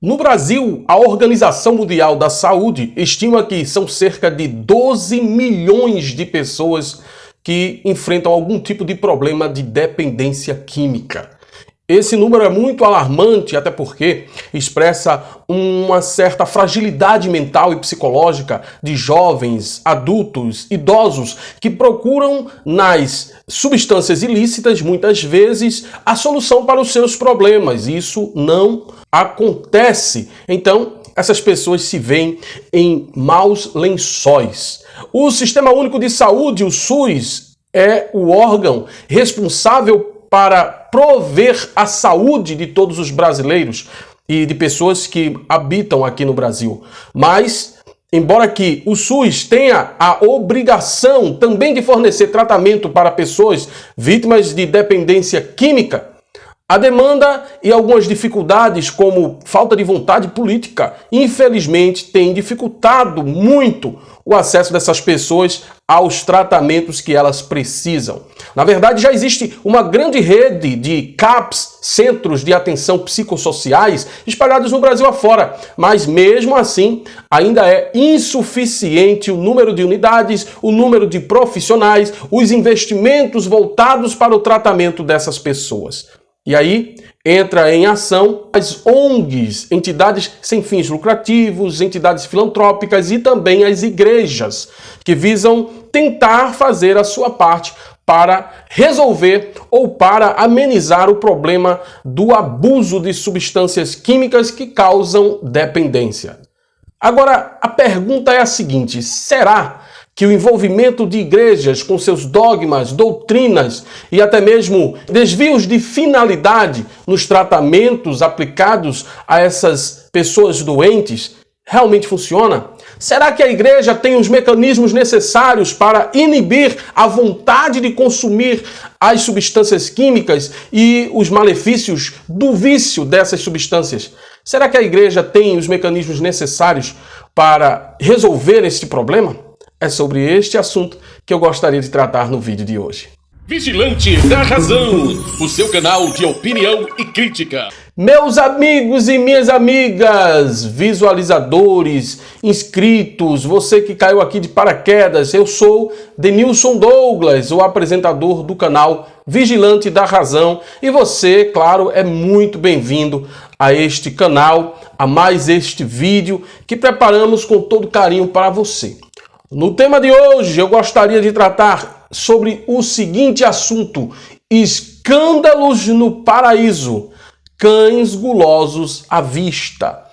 No Brasil, a Organização Mundial da Saúde estima que são cerca de 12 milhões de pessoas que enfrentam algum tipo de problema de dependência química. Esse número é muito alarmante, até porque expressa uma certa fragilidade mental e psicológica de jovens, adultos, idosos que procuram nas substâncias ilícitas, muitas vezes, a solução para os seus problemas. Isso não acontece. Então, essas pessoas se veem em maus lençóis. O Sistema Único de Saúde, o SUS, é o órgão responsável para prover a saúde de todos os brasileiros e de pessoas que habitam aqui no Brasil. Mas, embora que o SUS tenha a obrigação também de fornecer tratamento para pessoas vítimas de dependência química, a demanda e algumas dificuldades, como falta de vontade política, infelizmente têm dificultado muito o acesso dessas pessoas aos tratamentos que elas precisam. Na verdade, já existe uma grande rede de CAPs, Centros de Atenção Psicossociais, espalhados no Brasil afora, mas mesmo assim ainda é insuficiente o número de unidades, o número de profissionais, os investimentos voltados para o tratamento dessas pessoas. E aí entra em ação as ONGs, entidades sem fins lucrativos, entidades filantrópicas e também as igrejas, que visam tentar fazer a sua parte para resolver ou para amenizar o problema do abuso de substâncias químicas que causam dependência. Agora, a pergunta é a seguinte: será que o envolvimento de igrejas com seus dogmas, doutrinas e até mesmo desvios de finalidade nos tratamentos aplicados a essas pessoas doentes realmente funciona? Será que a igreja tem os mecanismos necessários para inibir a vontade de consumir as substâncias químicas e os malefícios do vício dessas substâncias? Será que a igreja tem os mecanismos necessários para resolver este problema? É sobre este assunto que eu gostaria de tratar no vídeo de hoje. Vigilante da Razão, o seu canal de opinião e crítica. Meus amigos e minhas amigas, visualizadores, inscritos, você que caiu aqui de paraquedas, eu sou Denilson Douglas, o apresentador do canal Vigilante da Razão, e você, claro, é muito bem-vindo a este canal, a mais este vídeo que preparamos com todo carinho para você. No tema de hoje, eu gostaria de tratar sobre o seguinte assunto: escândalos no paraíso, cães gulosos à vista.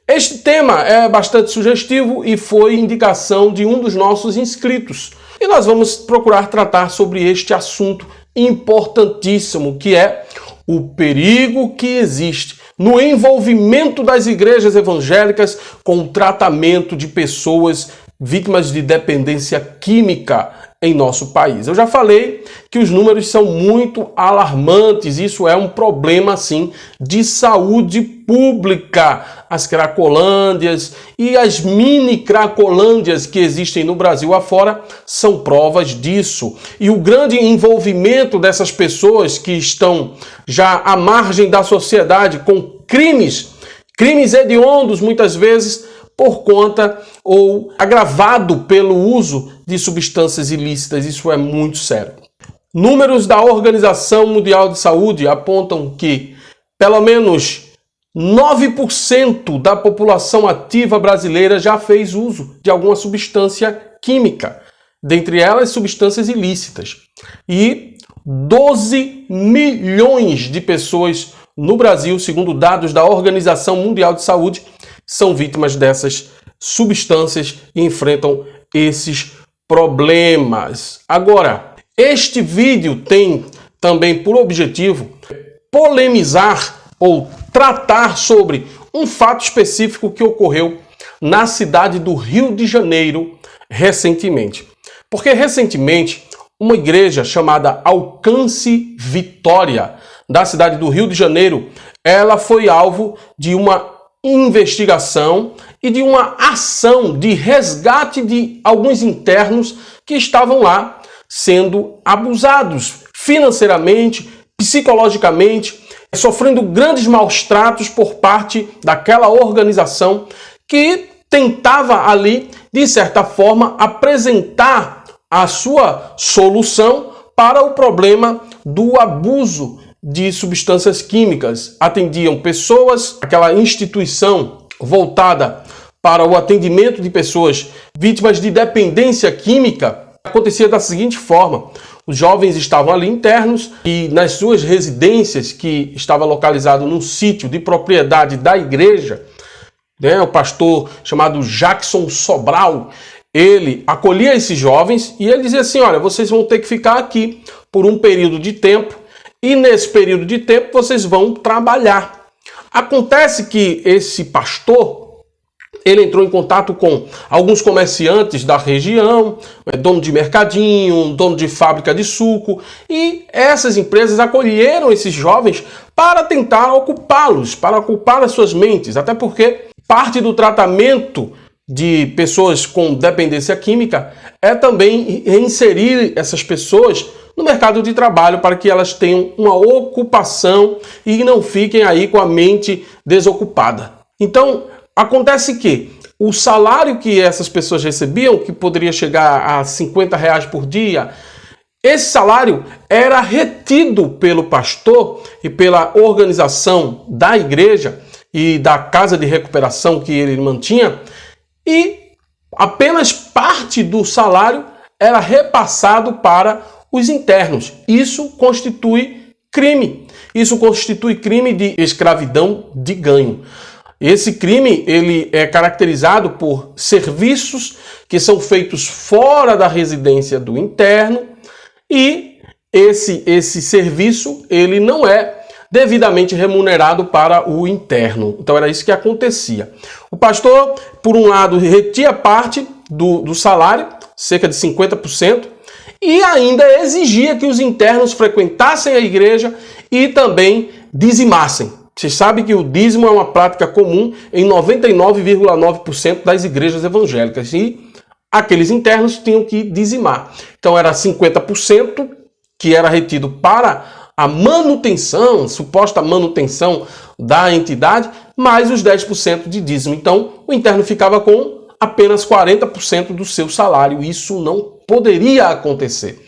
Este tema é bastante sugestivo e foi indicação de um dos nossos inscritos. E nós vamos procurar tratar sobre este assunto importantíssimo, que é o perigo que existe no envolvimento das igrejas evangélicas com o tratamento de pessoas vítimas de dependência química em nosso país. Eu já falei que os números são muito alarmantes, isso é um problema, sim, de saúde pública. As cracolândias e as mini cracolândias que existem no Brasil afora são provas disso. E o grande envolvimento dessas pessoas que estão já à margem da sociedade com crimes hediondos, muitas vezes, por conta ou agravado pelo uso de substâncias ilícitas. Isso é muito sério. Números da Organização Mundial de Saúde apontam que pelo menos 9% da população ativa brasileira já fez uso de alguma substância química, dentre elas substâncias ilícitas. E 12 milhões de pessoas no Brasil, segundo dados da Organização Mundial de Saúde, são vítimas dessas substâncias e enfrentam esses problemas. Agora, este vídeo tem também por objetivo polemizar ou tratar sobre um fato específico que ocorreu na cidade do Rio de Janeiro recentemente. Porque recentemente uma igreja chamada Alcance Vitória, da cidade do Rio de Janeiro, ela foi alvo de uma investigação e de uma ação de resgate de alguns internos que estavam lá sendo abusados financeiramente, psicologicamente, sofrendo grandes maus-tratos por parte daquela organização que tentava ali, de certa forma, apresentar a sua solução para o problema do abuso de substâncias químicas. Atendiam pessoas, aquela instituição voltada para o atendimento de pessoas vítimas de dependência química acontecia da seguinte forma: os jovens estavam ali internos e nas suas residências, que estava localizado num sítio de propriedade da igreja, né, o pastor chamado Jackson Sobral, ele acolhia esses jovens e ele dizia assim: olha, vocês vão ter que ficar aqui por um período de tempo e nesse período de tempo vocês vão trabalhar. Acontece que esse pastor, ele entrou em contato com alguns comerciantes da região, dono de mercadinho, dono de fábrica de suco, e essas empresas acolheram esses jovens para tentar ocupá-los, para ocupar as suas mentes, até porque parte do tratamento de pessoas com dependência química é também inserir essas pessoas no mercado de trabalho para que elas tenham uma ocupação e não fiquem aí com a mente desocupada. Então, acontece que o salário que essas pessoas recebiam, que poderia chegar a R$50 por dia, esse salário era retido pelo pastor e pela organização da igreja e da casa de recuperação que ele mantinha, e apenas parte do salário era repassado para os internos. Isso constitui crime. Isso constitui crime de escravidão de ganho. Esse crime ele é caracterizado por serviços que são feitos fora da residência do interno e esse serviço ele não é devidamente remunerado para o interno. Então era isso que acontecia. O pastor, por um lado, retia parte do salário, cerca de 50%, e ainda exigia que os internos frequentassem a igreja e também dizimassem. Você sabe que o dízimo é uma prática comum em 99,9% das igrejas evangélicas e aqueles internos tinham que dizimar. Então era 50% que era retido para a manutenção, suposta manutenção da entidade, mais os 10% de dízimo. Então o interno ficava com apenas 40% do seu salário. Isso não poderia acontecer.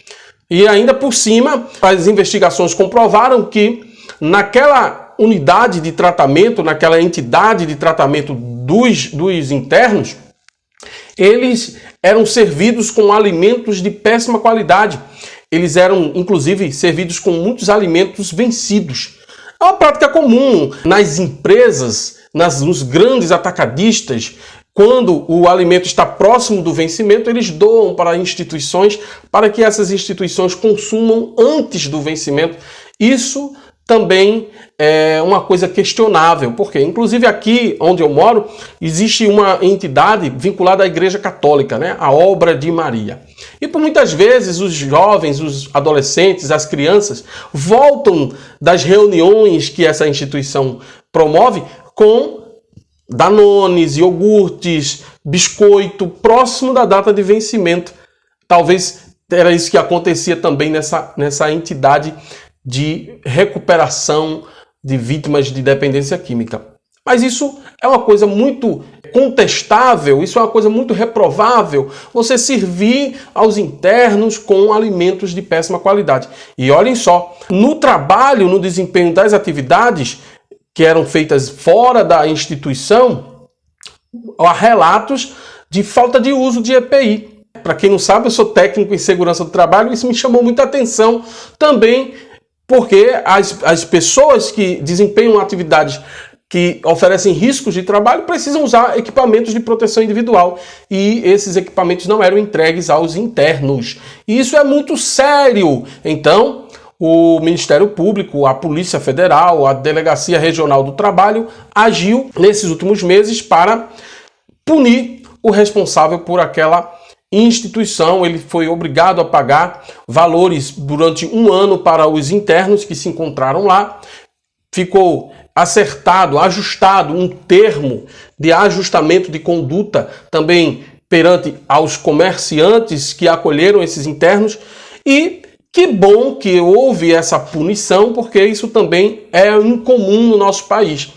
E ainda por cima, as investigações comprovaram que naquela unidade de tratamento, naquela entidade de tratamento dos internos, eles eram servidos com alimentos de péssima qualidade. Eles eram, inclusive, servidos com muitos alimentos vencidos. É uma prática comum nas empresas, nos grandes atacadistas. Quando o alimento está próximo do vencimento, eles doam para instituições para que essas instituições consumam antes do vencimento. Isso também é uma coisa questionável, porque inclusive aqui onde eu moro existe uma entidade vinculada à Igreja Católica, né? A Obra de Maria. E por muitas vezes os jovens, os adolescentes, as crianças voltam das reuniões que essa instituição promove com danones, iogurtes, biscoito próximo da data de vencimento. Talvez era isso que acontecia também nessa entidade de recuperação de vítimas de dependência química. Mas isso é uma coisa muito contestável, isso é uma coisa muito reprovável, você servir aos internos com alimentos de péssima qualidade. E olhem só, no trabalho, no desempenho das atividades que eram feitas fora da instituição, há relatos de falta de uso de EPI. Para quem não sabe, eu sou técnico em segurança do trabalho, isso me chamou muita atenção também, porque as pessoas que desempenham atividades que oferecem riscos de trabalho precisam usar equipamentos de proteção individual e esses equipamentos não eram entregues aos internos. E isso é muito sério. Então, o Ministério Público, a Polícia Federal, a Delegacia Regional do Trabalho agiu nesses últimos meses para punir o responsável por aquela instituição. Ele foi obrigado a pagar valores durante um ano para os internos que se encontraram lá. Ficou acertado, ajustado um termo de ajustamento de conduta também perante aos comerciantes que acolheram esses internos e que bom que houve essa punição, porque isso também é incomum no nosso país.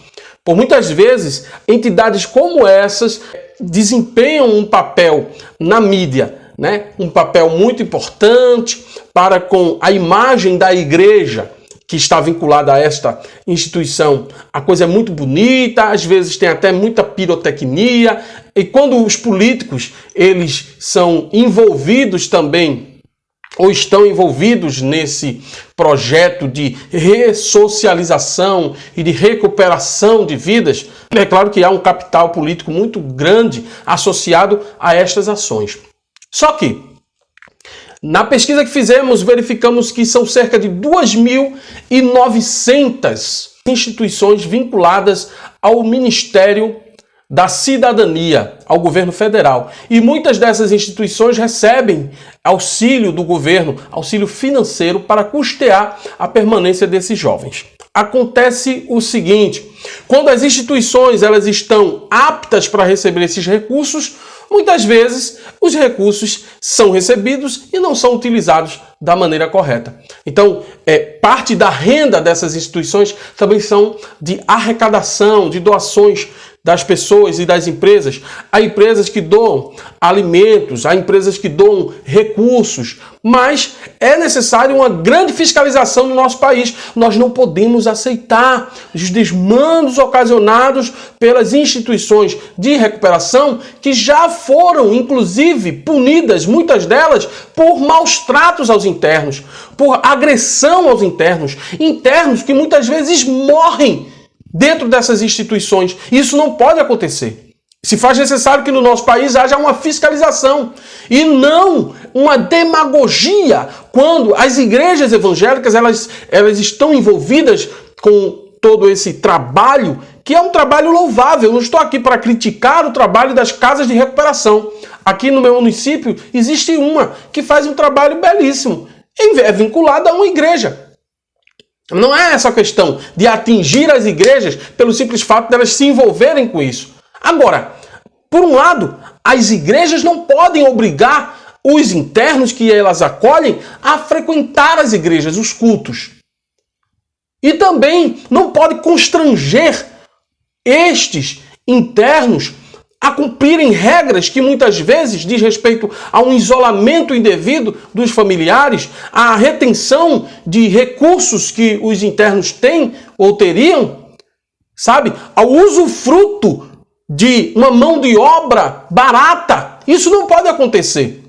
Por muitas vezes, entidades como essas desempenham um papel na mídia, né? Um papel muito importante para com a imagem da igreja que está vinculada a esta instituição. A coisa é muito bonita, às vezes tem até muita pirotecnia, e quando os políticos eles são envolvidos também, ou estão envolvidos nesse projeto de ressocialização e de recuperação de vidas, é claro que há um capital político muito grande associado a estas ações. Só que, na pesquisa que fizemos, verificamos que são cerca de 2.900 instituições vinculadas ao Ministério da Cidadania, ao governo federal. E muitas dessas instituições recebem auxílio do governo, auxílio financeiro para custear a permanência desses jovens. Acontece o seguinte, quando as instituições elas estão aptas para receber esses recursos, muitas vezes os recursos são recebidos e não são utilizados da maneira correta. Então, parte da renda dessas instituições também são de arrecadação, de doações das pessoas e das empresas. Há empresas que doam alimentos, há empresas que doam recursos, mas é necessário uma grande fiscalização no nosso país. Nós não podemos aceitar os desmandos ocasionados pelas instituições de recuperação que já foram, inclusive, punidas, muitas delas, por maus tratos aos internos, por agressão aos internos, internos que muitas vezes morrem dentro dessas instituições. Isso não pode acontecer. Se faz necessário que no nosso país haja uma fiscalização e não uma demagogia quando as igrejas evangélicas elas estão envolvidas com todo esse trabalho, que é um trabalho louvável. Eu não estou aqui para criticar o trabalho das casas de recuperação. Aqui no meu município existe uma que faz um trabalho belíssimo. É vinculada a uma igreja. Não é essa questão de atingir as igrejas pelo simples fato de elas se envolverem com isso. Agora, por um lado, as igrejas não podem obrigar os internos que elas acolhem a frequentar as igrejas, os cultos. E também não pode constranger estes internos a cumprirem regras que muitas vezes diz respeito a um isolamento indevido dos familiares, à retenção de recursos que os internos têm ou teriam, sabe? Ao usufruto de uma mão de obra barata. Isso não pode acontecer.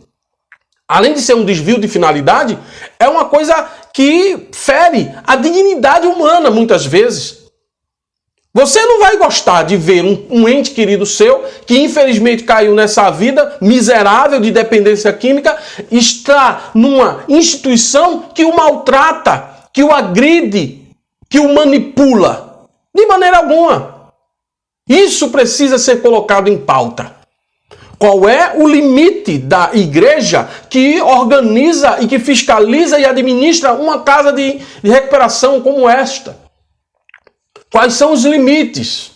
Além de ser um desvio de finalidade, é uma coisa que fere a dignidade humana muitas vezes. Você não vai gostar de ver um ente querido seu, que infelizmente caiu nessa vida miserável de dependência química, está numa instituição que o maltrata, que o agride, que o manipula. De maneira alguma. Isso precisa ser colocado em pauta. Qual é o limite da igreja que organiza e que fiscaliza e administra uma casa de recuperação como esta? Quais são os limites?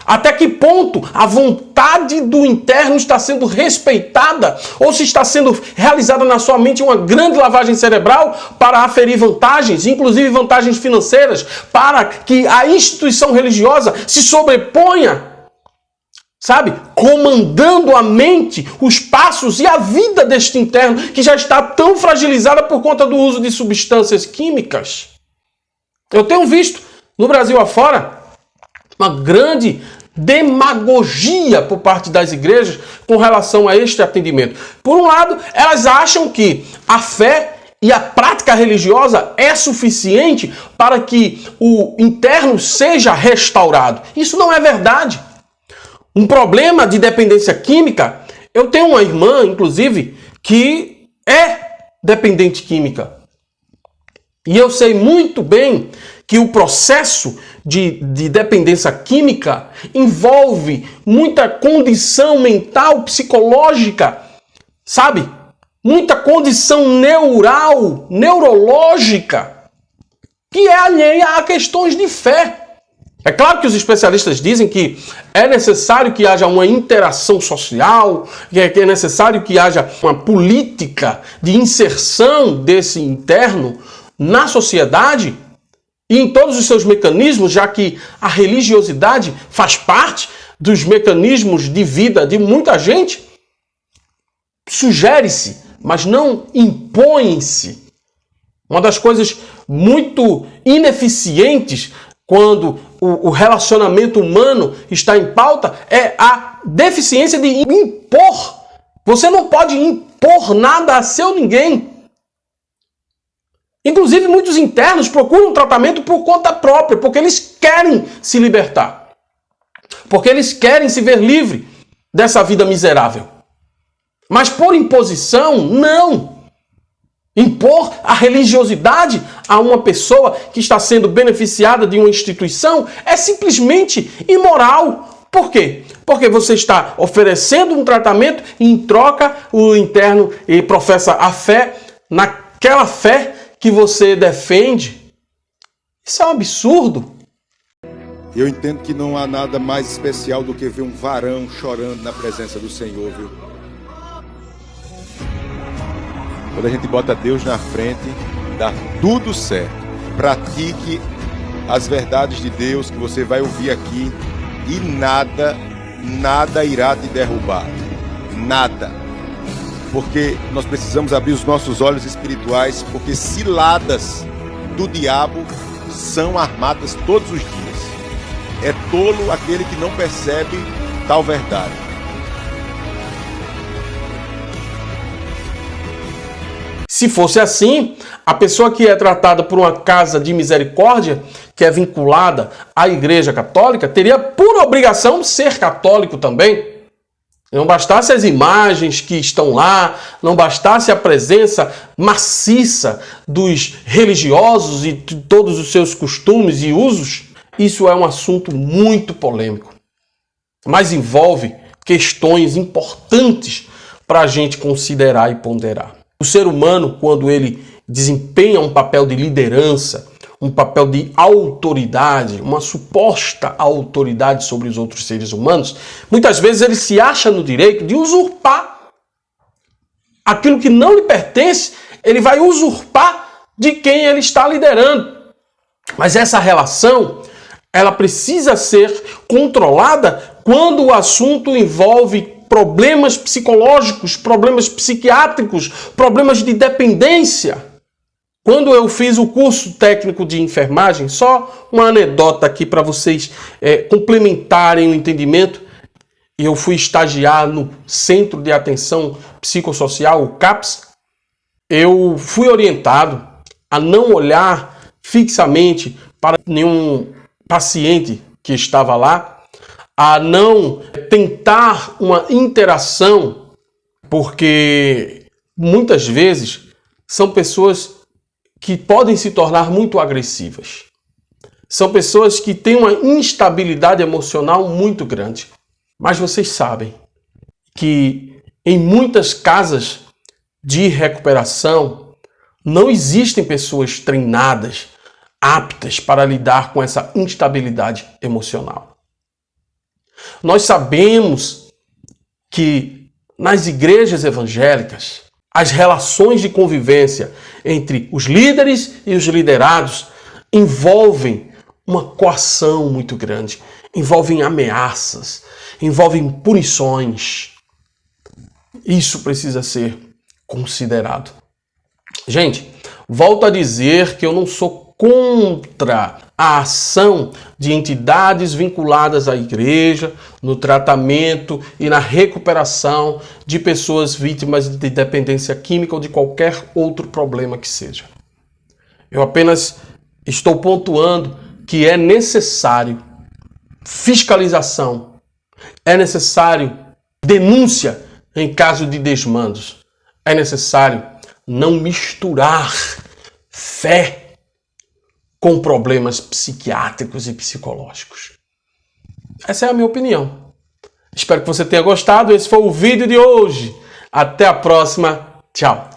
Até que ponto a vontade do interno está sendo respeitada ou se está sendo realizada na sua mente uma grande lavagem cerebral para aferir vantagens, inclusive vantagens financeiras, para que a instituição religiosa se sobreponha, sabe? Comandando a mente, os passos e a vida deste interno que já está tão fragilizada por conta do uso de substâncias químicas. Eu tenho visto no Brasil afora uma grande demagogia por parte das igrejas com relação a este atendimento. Por um lado, elas acham que a fé e a prática religiosa é suficiente para que o interno seja restaurado. Isso não é verdade. Um problema de dependência química, eu tenho uma irmã, inclusive, que é dependente química. E eu sei muito bem que o processo de dependência química envolve muita condição mental, psicológica, sabe? Muita condição neurológica, que é alheia a questões de fé. É claro que os especialistas dizem que é necessário que haja uma interação social, que é necessário que haja uma política de inserção desse interno na sociedade e em todos os seus mecanismos, já que a religiosidade faz parte dos mecanismos de vida de muita gente. Sugere-se, mas não impõe-se. Uma das coisas muito ineficientes quando o relacionamento humano está em pauta é a deficiência de impor. Você não pode impor nada a seu ninguém. Inclusive, muitos internos procuram tratamento por conta própria, porque eles querem se libertar. Porque eles querem se ver livre dessa vida miserável. Mas por imposição, não. Impor a religiosidade a uma pessoa que está sendo beneficiada de uma instituição é simplesmente imoral. Por quê? Porque você está oferecendo um tratamento e em troca o interno professa a fé naquela fé que você defende. Isso é um absurdo. Eu entendo que não há nada mais especial do que ver um varão chorando na presença do Senhor, viu? Quando a gente bota Deus na frente, dá tudo certo. Pratique as verdades de Deus que você vai ouvir aqui e nada irá te derrubar. Nada. Porque nós precisamos abrir os nossos olhos espirituais, porque ciladas do diabo são armadas todos os dias. É tolo aquele que não percebe tal verdade. Se fosse assim, a pessoa que é tratada por uma casa de misericórdia, que é vinculada à Igreja Católica, teria por obrigação ser católico também. Não bastasse as imagens que estão lá, não bastasse a presença maciça dos religiosos e de todos os seus costumes e usos, isso é um assunto muito polêmico. Mas envolve questões importantes para a gente considerar e ponderar. O ser humano, quando ele desempenha um papel de liderança, um papel de autoridade, uma suposta autoridade sobre os outros seres humanos, muitas vezes ele se acha no direito de usurpar aquilo que não lhe pertence, ele vai usurpar de quem ele está liderando. Mas essa relação, ela precisa ser controlada quando o assunto envolve problemas psicológicos, problemas psiquiátricos, problemas de dependência. Quando eu fiz o curso técnico de enfermagem, só uma anedota aqui para vocês complementarem o entendimento, eu fui estagiar no Centro de Atenção Psicossocial, o CAPS. Eu fui orientado a não olhar fixamente para nenhum paciente que estava lá, a não tentar uma interação, porque muitas vezes são pessoas que podem se tornar muito agressivas. São pessoas que têm uma instabilidade emocional muito grande. Mas vocês sabem que em muitas casas de recuperação não existem pessoas treinadas, aptas para lidar com essa instabilidade emocional. Nós sabemos que nas igrejas evangélicas, as relações de convivência entre os líderes e os liderados envolvem uma coação muito grande, envolvem ameaças, envolvem punições. Isso precisa ser considerado. Gente, volto a dizer que eu não sou contra a ação de entidades vinculadas à igreja no tratamento e na recuperação de pessoas vítimas de dependência química ou de qualquer outro problema que seja. Eu apenas estou pontuando que é necessário fiscalização, é necessário denúncia em caso de desmandos, é necessário não misturar fé com problemas psiquiátricos e psicológicos. Essa é a minha opinião. Espero que você tenha gostado. Esse foi o vídeo de hoje. Até a próxima. Tchau.